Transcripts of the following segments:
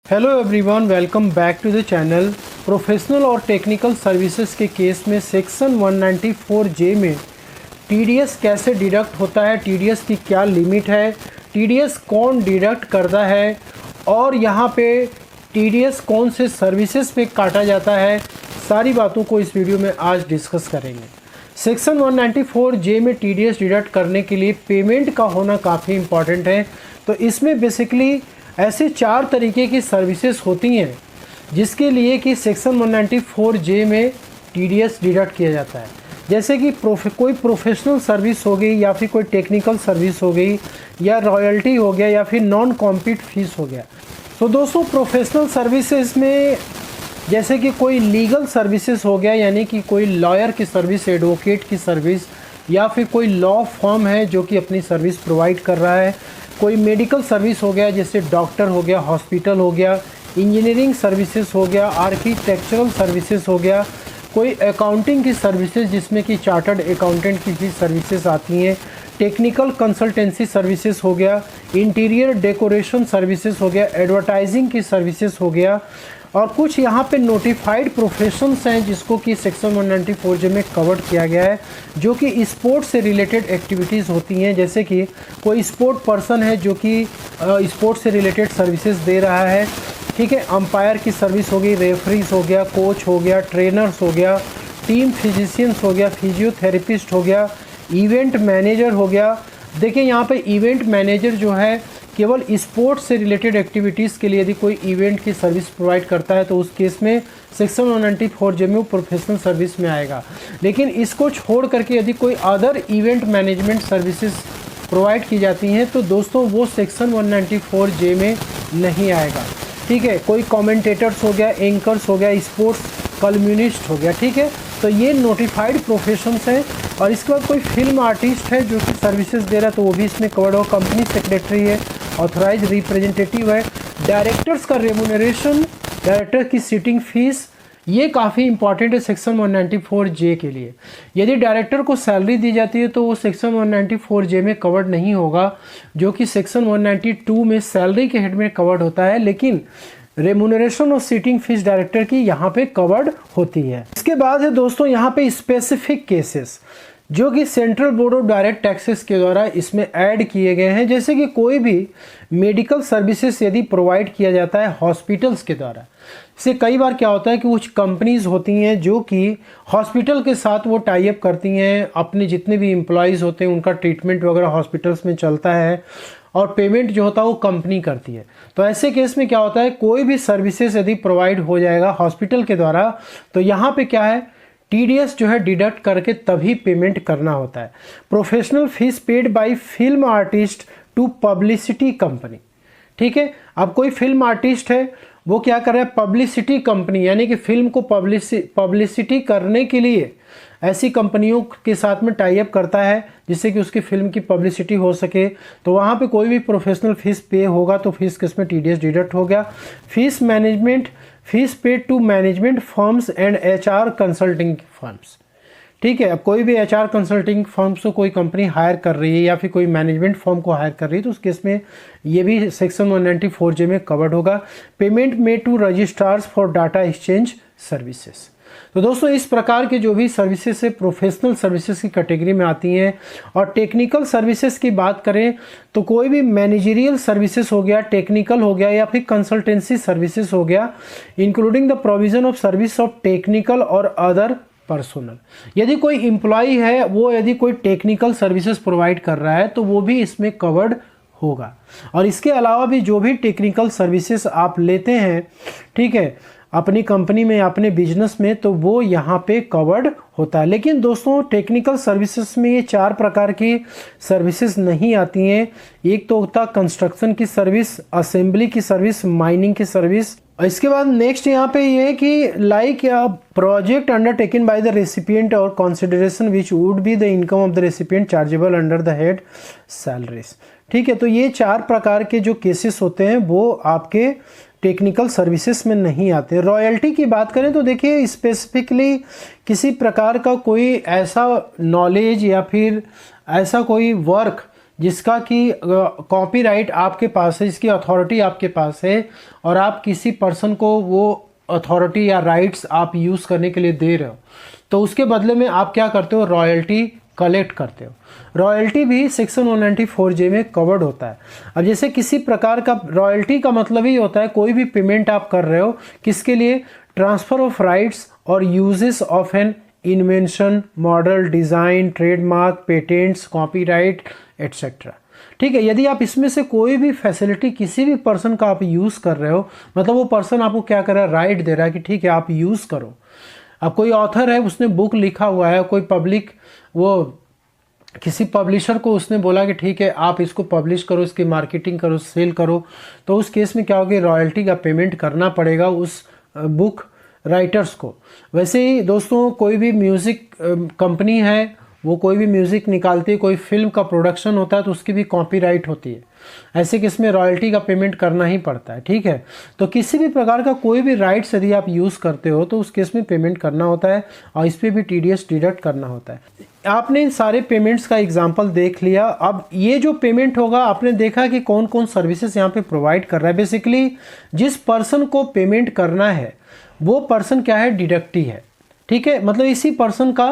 Hello everyone, welcome back to the channel. Professional और technical services के case में section 194J में TDS कैसे डिडक्ट होता है, टीडीएस की क्या लिमिट है, टीडीएस कौन डिडक्ट करता है और यहाँ पे टीडीएस कौन से सर्विसेज पे काटा जाता है, सारी बातों को इस वीडियो में आज डिस्कस करेंगे। सेक्शन 194J में टीडीएस डिडक्ट करने के लिए पेमेंट का होना काफ़ी इम्पॉर्टेंट है। तो इसमें बेसिकली ऐसे 4 तरीके की सर्विसेज होती हैं जिसके लिए कि सेक्शन 194J में टीडीएस डिडक्ट किया जाता है। जैसे कि कोई प्रोफेशनल सर्विस हो गई या फिर कोई टेक्निकल सर्विस हो गई या रॉयल्टी हो गया या फिर नॉन कॉम्पीट फीस हो गया। तो दोस्तों, प्रोफेशनल सर्विसेज में जैसे कि कोई लीगल सर्विसेज हो गया, यानी कि कोई लॉयर की सर्विस, एडवोकेट की सर्विस, या फिर कोई लॉ फर्म है जो कि अपनी सर्विस प्रोवाइड कर रहा है, कोई मेडिकल सर्विस हो गया जैसे डॉक्टर हो गया, हॉस्पिटल हो गया, इंजीनियरिंग सर्विसेज हो गया, आर्किटेक्चरल सर्विसेज हो गया, कोई अकाउंटिंग की सर्विसेज जिसमें कि चार्टर्ड अकाउंटेंट की भी सर्विसेज आती हैं, टेक्निकल कंसल्टेंसी सर्विसेज हो गया, इंटीरियर डेकोरेशन सर्विसेज हो गया, एडवर्टाइजिंग की सर्विसेज हो गया, और कुछ यहाँ पे नोटिफाइड प्रोफेशंस हैं जिसको कि सेक्शन 194J में कवर किया गया है, जो कि स्पोर्ट्स से रिलेटेड एक्टिविटीज़ होती हैं। जैसे कि कोई स्पोर्ट पर्सन है जो कि स्पोर्ट्स से रिलेटेड सर्विसेज दे रहा है, ठीक है। अंपायर की सर्विस हो गई, रेफरीज हो गया, कोच हो गया, ट्रेनर्स हो गया, टीम फिजिशियंस हो गया, फिजियोथेरेपिस्ट हो गया, इवेंट मैनेजर हो गया। देखिए यहाँ पे इवेंट मैनेजर जो है केवल स्पोर्ट्स से रिलेटेड एक्टिविटीज़ के लिए यदि कोई इवेंट की सर्विस प्रोवाइड करता है तो उस केस में सेक्शन 194J में वो प्रोफेशनल सर्विस में आएगा। लेकिन इसको छोड़ करके यदि कोई other event management services provide की जाती हैं तो दोस्तों वो सेक्शन 194J में नहीं आएगा, ठीक है। कोई कमेंटेटर्स हो गया, एंकर्स हो गया, स्पोर्ट्स कॉलम्युनिस्ट हो गया, ठीक है। तो ये नोटिफाइड प्रोफेशंस हैं। और इसके बाद कोई फिल्म आर्टिस्ट है जो कि सर्विसेज दे रहा है तो वो भी इसमें कवर्ड हो। कंपनी सेक्रेटरी है, ऑथराइज रिप्रेजेंटेटिव है, डायरेक्टर्स का रेम्यूनरेशन, डायरेक्टर की सीटिंग फीस, ये काफ़ी इंपॉर्टेंट है सेक्शन 194J के लिए। यदि डायरेक्टर को सैलरी दी जाती है तो वो सेक्शन 194J में कवर्ड नहीं होगा, जो कि सेक्शन 192 में सैलरी के हेड में कवर्ड होता है, लेकिन रेम्यूनरेशन और सीटिंग फीस डायरेक्टर की यहाँ पे कवर्ड होती है। इसके बाद है दोस्तों यहाँ पे स्पेसिफिक केसेस जो कि central board of direct taxes के द्वारा इसमें ऐड किए गए हैं। जैसे कि कोई भी मेडिकल सर्विसेज यदि प्रोवाइड किया जाता है हॉस्पिटल्स के द्वारा, इससे कई बार क्या होता है कि कुछ कंपनीज होती हैं जो कि हॉस्पिटल के साथ वो टाई अप करती हैं, अपने जितने भी एम्प्लॉयज़ होते हैं उनका ट्रीटमेंट वगैरह हॉस्पिटल्स में चलता है और पेमेंट जो होता है वो कंपनी करती है। तो ऐसे केस में क्या होता है, कोई भी सर्विसेज यदि प्रोवाइड हो जाएगा हॉस्पिटल के द्वारा तो यहाँ पे क्या है, टीडीएस जो है डिडक्ट करके तभी पेमेंट करना होता है। Professional fees paid by film artist to publicity company, ठीक है। अब कोई फिल्म आर्टिस्ट है वो क्या कर रहा है, पब्लिसिटी कंपनी यानी कि फिल्म को पब्लिसिटी करने के लिए ऐसी कंपनियों के साथ में टाई अप करता है जिससे कि उसकी फिल्म की पब्लिसिटी हो सके, तो वहाँ पे कोई भी प्रोफेशनल फीस पे होगा तो फीस किस में टीडीएस डिडक्ट हो गया। Fees management, fees paid to management firms and HR consulting firms, ठीक है। अब कोई भी एचआर कंसल्टिंग फर्म्स को कोई कंपनी हायर कर रही है या फिर कोई मैनेजमेंट फर्म को हायर कर रही है तो उस केस में ये भी सेक्शन 194J में कवर्ड होगा। Payment made to registrars for data exchange services. तो दोस्तों, इस प्रकार के जो भी सर्विसेज है प्रोफेशनल सर्विसेज की कैटेगरी में आती हैं। और टेक्निकल सर्विसेज की बात करें तो कोई भी मैनेजरियल सर्विसेज हो गया, टेक्निकल हो गया या फिर कंसल्टेंसी सर्विसेज हो गया, including the provision of service of technical और अदर पर्सनल। यदि कोई एम्प्लॉय है वो यदि कोई टेक्निकल सर्विसेज प्रोवाइड कर रहा है तो वो भी इसमें कवर्ड होगा। और इसके अलावा भी जो भी टेक्निकल सर्विसेज आप लेते हैं, ठीक है, अपनी कंपनी में, अपने बिजनेस में, तो वो यहाँ पे कवर्ड होता है। लेकिन दोस्तों, टेक्निकल सर्विसेज में ये 4 प्रकार की सर्विसेज नहीं आती हैं। एक तो होता कंस्ट्रक्शन की सर्विस, असेंबली की सर्विस, माइनिंग की सर्विस। इसके बाद नेक्स्ट यहाँ पे ये है कि like project undertaken by the recipient और consideration which would be the income of the recipient chargeable under the head salaries, ठीक है। तो ये 4 प्रकार के जो केसेस होते हैं वो आपके टेक्निकल सर्विसेज में नहीं आते। रॉयल्टी की बात करें तो देखिए स्पेसिफिकली किसी प्रकार का कोई ऐसा नॉलेज या फिर ऐसा कोई वर्क जिसका कि कॉपीराइट आपके पास है, इसकी अथॉरिटी आपके पास है और आप किसी पर्सन को वो अथॉरिटी या राइट्स आप यूज़ करने के लिए दे रहे हो, तो उसके बदले में आप क्या करते हो, रॉयल्टी कलेक्ट करते हो। रॉयल्टी भी सेक्शन 194J में कवर्ड होता है। अब जैसे किसी प्रकार का रॉयल्टी का मतलब ही होता है कोई भी पेमेंट आप कर रहे हो, किसके लिए, ट्रांसफ़र ऑफ राइट्स और uses of an invention, model, design, trademark, patents, copyright etcetera. ठीक है, यदि आप इसमें से कोई भी फैसिलिटी किसी भी पर्सन का आप यूज़ कर रहे हो, मतलब वो पर्सन आपको क्या कर रहा है, राइट दे रहा है कि ठीक है आप यूज़ करो। अब कोई ऑथर है, उसने बुक लिखा हुआ है, कोई पब्लिक वो किसी पब्लिशर को उसने बोला कि ठीक है आप इसको पब्लिश करो, इसकी मार्केटिंग करो, सेल करो, तो उस केस में क्या होगी, रॉयल्टी का पेमेंट करना पड़ेगा उस बुक राइटर्स को। वैसे ही दोस्तों कोई भी म्यूज़िक कंपनी है, वो कोई भी म्यूज़िक निकालती है, कोई फिल्म का प्रोडक्शन होता है तो उसकी भी कॉपीराइट होती है, ऐसे केस में रॉयल्टी का पेमेंट करना ही पड़ता है। ठीक है, तो किसी भी प्रकार का कोई भी राइट्स यदि आप यूज़ करते हो तो उस केस में पेमेंट करना होता है और इस पर भी TDS डिडक्ट करना होता है। आपने इन सारे पेमेंट्स का एग्जाम्पल देख लिया। अब ये जो पेमेंट होगा, आपने देखा कि कौन कौन सर्विसेज यहाँ पे प्रोवाइड कर रहा है। बेसिकली जिस पर्सन को पेमेंट करना है वो पर्सन क्या है, डिडक्टी है। ठीक है, मतलब इसी पर्सन का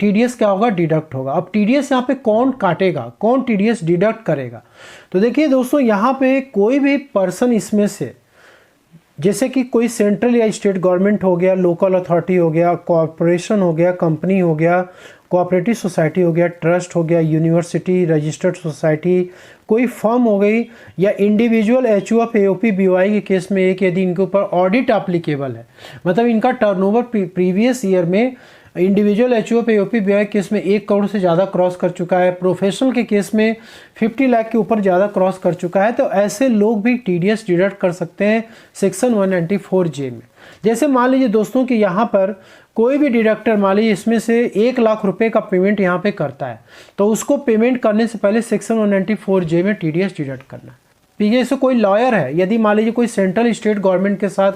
TDS क्या होगा, डिडक्ट होगा। अब TDS यहाँ पे कौन काटेगा, कौन TDS डिडक्ट करेगा, तो देखिए दोस्तों यहाँ पे कोई भी पर्सन इसमें से, जैसे कि कोई सेंट्रल या स्टेट गवर्नमेंट हो गया, लोकल अथॉरिटी हो गया, कॉरपोरेशन हो गया, कंपनी हो गया, कोऑपरेटिव सोसाइटी हो गया, ट्रस्ट हो गया, यूनिवर्सिटी, रजिस्टर्ड सोसाइटी, कोई फर्म हो गई, या इंडिविजुअल HUF AOP BOI के केस में एक यदि इनके ऊपर ऑडिट एप्लीकेबल है, मतलब इनका टर्नओवर प्रीवियस ईयर में individual HUF AOP BOI case में 1 करोड़ से ज़्यादा क्रॉस कर चुका है, प्रोफेशनल के केस में 50 लाख के ऊपर ज़्यादा क्रॉस कर चुका है, तो ऐसे लोग भी TDS डिडक्ट कर सकते हैं सेक्शन 194J में। जैसे मान लीजिए दोस्तों कि यहाँ पर कोई भी डिडक्टर मान लीजिए इसमें से 1 लाख रुपए का पेमेंट यहाँ पे करता है, तो उसको पेमेंट करने से पहले सेक्शन 194J में TDS डिडक्ट करना है। ठीक है, जैसे कोई लॉयर है, यदि मान लीजिए कोई सेंट्रल स्टेट गवर्नमेंट के साथ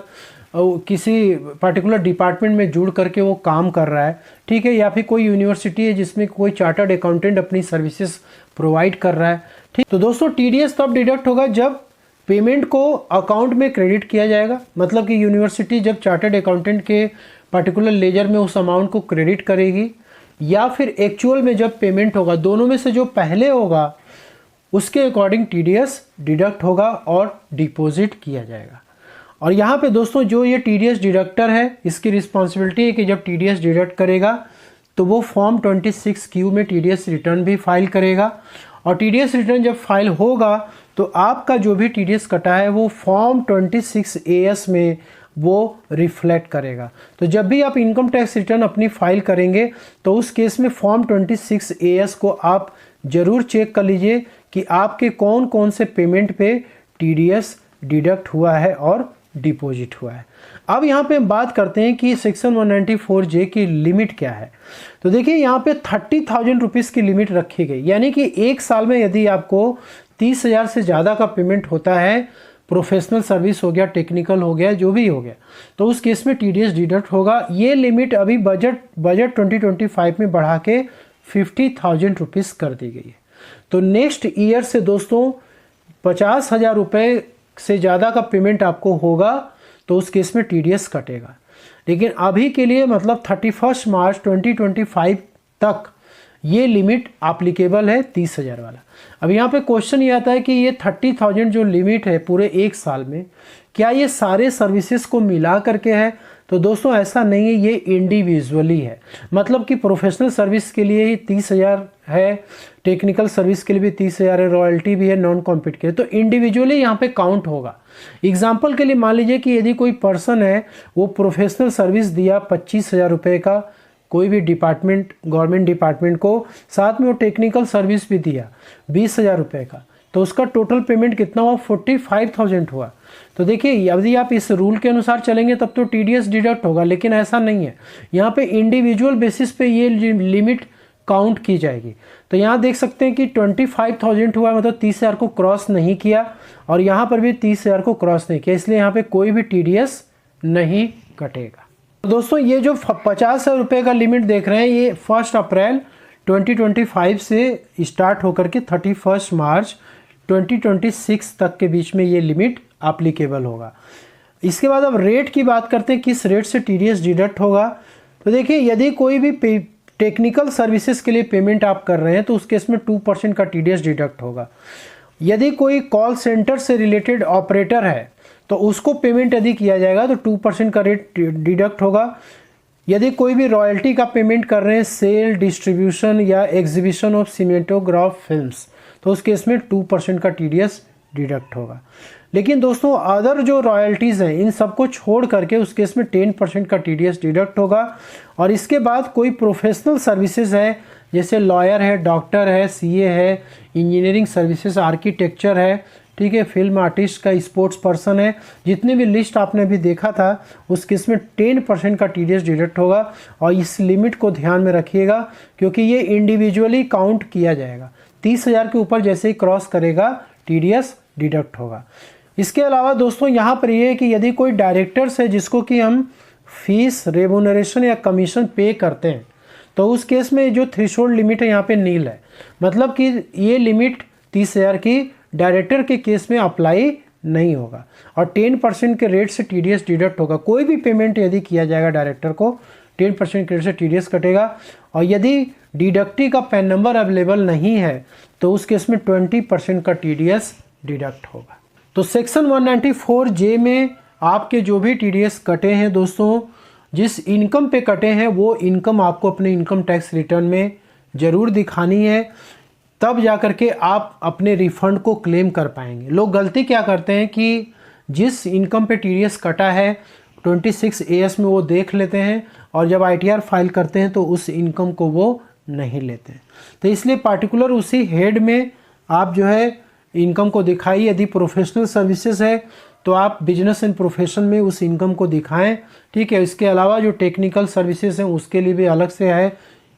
किसी पर्टिकुलर डिपार्टमेंट में जुड़ करके वो काम कर रहा है, ठीक है, या फिर कोई यूनिवर्सिटी है जिसमें कोई चार्टर्ड अकाउंटेंट अपनी सर्विसेज प्रोवाइड कर रहा है, ठीक, तो दोस्तों TDS तब डिडक्ट होगा जब पेमेंट को अकाउंट में क्रेडिट किया जाएगा, मतलब कि यूनिवर्सिटी जब चार्टर्ड अकाउंटेंट के पर्टिकुलर लेजर में उस अमाउंट को क्रेडिट करेगी, या फिर एक्चुअल में जब पेमेंट होगा, दोनों में से जो पहले होगा उसके अकॉर्डिंग TDS डिडक्ट होगा और डिपॉजिट किया जाएगा। और यहाँ पे दोस्तों जो ये TDS डिडक्टर है, इसकी रिस्पॉन्सिबिलिटी है कि जब TDS डिडक्ट करेगा तो वो फॉर्म 26Q में TDS रिटर्न भी फाइल करेगा, और TDS रिटर्न जब फाइल होगा तो आपका जो भी TDS कटा है वो फॉर्म 26AS में वो रिफ्लेक्ट करेगा। तो जब भी आप इनकम टैक्स रिटर्न अपनी फाइल करेंगे तो उस केस में फॉर्म 26AS को आप ज़रूर चेक कर लीजिए कि आपके कौन कौन से पेमेंट पे TDS डिडक्ट हुआ है और डिपॉजिट हुआ है। अब यहाँ पे बात करते हैं कि सेक्शन 194J की लिमिट क्या है। तो देखिए यहाँ पे 30,000 रुपीज़ की लिमिट रखी गई, यानी कि एक साल में यदि आपको 30,000 से ज़्यादा का पेमेंट होता है, प्रोफेशनल सर्विस हो गया, टेक्निकल हो गया, जो भी हो गया, तो उस केस में TDS डिडक्ट होगा। ये लिमिट अभी बजट 2025 में बढ़ा के 50,000 रुपीज़ कर दी गई है। तो नेक्स्ट ईयर से दोस्तों 50,000 रुपये से ज़्यादा का पेमेंट आपको होगा तो उस केस में TDS कटेगा। लेकिन अभी के लिए मतलब 31 मार्च 2025 तक ये लिमिट एप्लीकेबल है 30,000 वाला। अब यहाँ पे क्वेश्चन ये आता है कि ये 30,000 जो लिमिट है पूरे एक साल में, क्या ये सारे सर्विसेज को मिला करके है? तो दोस्तों ऐसा नहीं है, ये इंडिविजुअली है। मतलब कि प्रोफेशनल सर्विस के लिए ही 30,000 है, टेक्निकल सर्विस के लिए भी 30,000 है, रॉयल्टी भी है, नॉन कॉम्पिट के लिए, तो इंडिविजुअली यहाँ पे काउंट होगा। एग्जाम्पल के लिए मान लीजिए कि यदि कोई पर्सन है वो प्रोफेशनल सर्विस दिया 25,000 रुपये का कोई भी डिपार्टमेंट, गवर्नमेंट डिपार्टमेंट को, साथ में वो टेक्निकल सर्विस भी दिया 20,000 रुपये का, तो उसका टोटल पेमेंट कितना हुआ? 45,000 हुआ। तो देखिए यदि आप इस रूल के अनुसार चलेंगे तब तो TDS डिडक्ट होगा, लेकिन ऐसा नहीं है। यहाँ पे इंडिविजुअल बेसिस पे ये लिमिट काउंट की जाएगी। तो यहाँ देख सकते हैं कि 25,000 हुआ, मतलब 30,000 को क्रॉस नहीं किया, और यहाँ पर भी 30,000 को क्रॉस नहीं किया, इसलिए यहाँ पे कोई भी TDS नहीं कटेगा। तो दोस्तों ये जो 50,000 रुपये का लिमिट देख रहे हैं, ये 1 अप्रैल 2025 से स्टार्ट होकर के 31 मार्च 2026 तक के बीच में ये लिमिट एप्लीकेबल होगा। इसके बाद अब रेट की बात करते हैं, किस रेट से टीडीएस डिडक्ट होगा। तो देखिए, यदि कोई भी टेक्निकल सर्विसेज के लिए पेमेंट आप कर रहे हैं तो उस केस में 2% का टीडीएस डिडक्ट होगा। यदि कोई कॉल सेंटर से रिलेटेड ऑपरेटर है तो उसको पेमेंट यदि किया जाएगा तो 2% का रेट डिडक्ट होगा। यदि कोई भी रॉयल्टी का पेमेंट कर रहे हैं सेल, डिस्ट्रीब्यूशन या एग्जीबिशन ऑफ सिनेमेटोग्राफ फिल्म्स, तो उस केस में 2% का टीडीएस डिडक्ट होगा। लेकिन दोस्तों, अदर जो रॉयल्टीज़ हैं इन सबको छोड़ करके उस केस में 10% का टीडीएस डिडक्ट होगा। और इसके बाद कोई प्रोफेशनल सर्विसेज है, जैसे लॉयर है, डॉक्टर है, सीए है, इंजीनियरिंग सर्विसेज, आर्किटेक्चर है, ठीक है, फिल्म आर्टिस्ट का, स्पोर्ट्स पर्सन है, जितने भी लिस्ट आपने अभी देखा था उस केस में 10% का टीडीएस डिडक्ट होगा। और इस लिमिट को ध्यान में रखिएगा क्योंकि ये इंडिविजुअली काउंट किया जाएगा। 30,000 के ऊपर जैसे ही क्रॉस करेगा टीडीएस डिडक्ट होगा। इसके अलावा दोस्तों यहाँ पर ये है कि यदि कोई डायरेक्टर्स है जिसको कि हम फीस, रेमुनरेशन या कमीशन पे करते हैं तो उस केस में जो थ्रेशोल्ड लिमिट है यहाँ पे नील है, मतलब कि ये लिमिट 30,000 की डायरेक्टर के केस में अप्लाई नहीं होगा। और 10% के रेट से टीडीएस डिडक्ट होगा। कोई भी पेमेंट यदि किया जाएगा डायरेक्टर को 10% के रेट से टीडीएस कटेगा। और यदि डिडक्टी का पैन नंबर अवेलेबल नहीं है तो उस केस में 20% का टीडीएस डिडक्ट होगा। तो सेक्शन 194J में आपके जो भी टीडीएस कटे हैं दोस्तों, जिस इनकम पे कटे हैं वो इनकम आपको अपने इनकम टैक्स रिटर्न में ज़रूर दिखानी है, तब जा कर के आप अपने रिफंड को क्लेम कर पाएंगे। लोग गलती क्या करते हैं कि जिस इनकम पे टीडीएस कटा है 26AS में वो देख लेते हैं और जब ITR फाइल करते हैं तो उस इनकम को वो नहीं लेते हैं। तो इसलिए पार्टिकुलर उसी हेड में आप जो है इनकम को दिखाइए। यदि प्रोफेशनल सर्विसेज है तो आप बिजनेस एंड प्रोफेशन में उस इनकम को दिखाएं, ठीक है। इसके अलावा जो टेक्निकल सर्विसेज हैं उसके लिए भी अलग से है,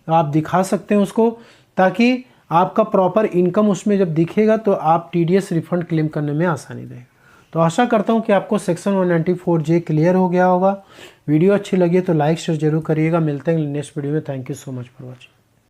आप दिखा सकते हैं उसको, ताकि आपका प्रॉपर इनकम उसमें जब दिखेगा तो आप टीडीएस रिफंड क्लेम करने में आसानी रहेगी। तो आशा करता हूँ कि आपको सेक्शन 194J क्लियर हो गया होगा। वीडियो अच्छी लगी तो लाइक शेयर जरूर करिएगा। मिलते हैं नेक्स्ट वीडियो में। Thank you so much for watching.